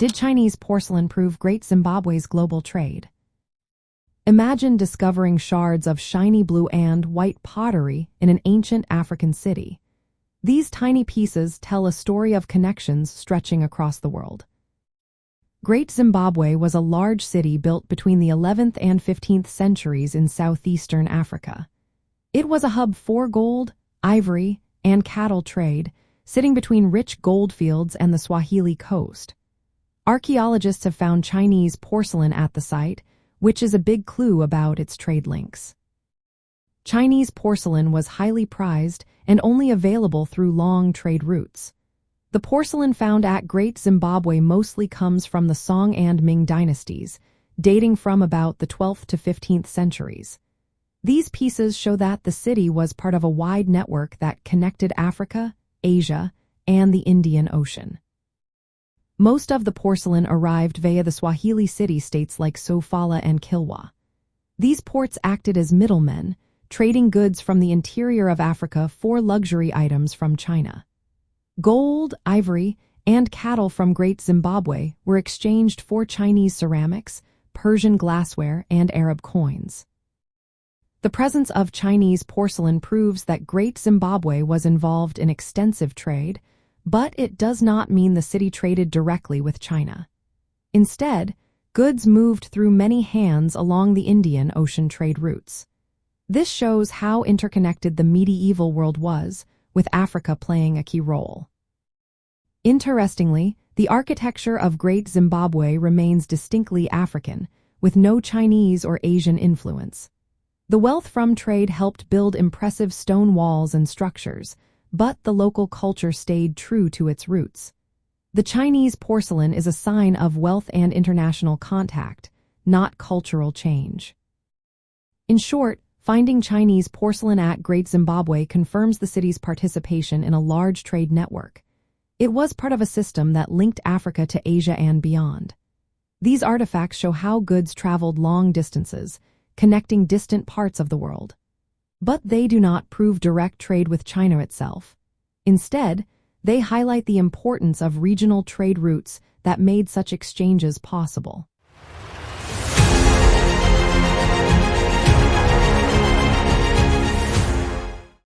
Did Chinese porcelain prove Great Zimbabwe's global trade? Imagine discovering shards of shiny blue and white pottery in an ancient African city. These tiny pieces tell a story of connections stretching across the world. Great Zimbabwe was a large city built between the 11th and 15th centuries in southeastern Africa. It was a hub for gold, ivory, and cattle trade, sitting between rich gold fields and the Swahili coast. Archaeologists have found Chinese porcelain at the site, which is a big clue about its trade links. Chinese porcelain was highly prized and only available through long trade routes. The porcelain found at Great Zimbabwe mostly comes from the Song and Ming dynasties, dating from about the 12th to 15th centuries. These pieces show that the city was part of a wide network that connected Africa, Asia, and the Indian Ocean. Most of the porcelain arrived via the Swahili city-states like Sofala and Kilwa. These ports acted as middlemen, trading goods from the interior of Africa for luxury items from China. Gold, ivory, and cattle from Great Zimbabwe were exchanged for Chinese ceramics, Persian glassware, and Arab coins. The presence of Chinese porcelain proves that Great Zimbabwe was involved in extensive trade, but it does not mean the city traded directly with China. Instead, goods moved through many hands along the Indian Ocean trade routes. This shows how interconnected the medieval world was, with Africa playing a key role. Interestingly, the architecture of Great Zimbabwe remains distinctly African, with no Chinese or Asian influence. The wealth from trade helped build impressive stone walls and structures, but the local culture stayed true to its roots. The Chinese porcelain is a sign of wealth and international contact, not cultural change. In short, finding Chinese porcelain at Great Zimbabwe confirms the city's participation in a large trade network. It was part of a system that linked Africa to Asia and beyond. These artifacts show how goods traveled long distances, connecting distant parts of the world. But they do not prove direct trade with China itself. Instead, they highlight the importance of regional trade routes that made such exchanges possible.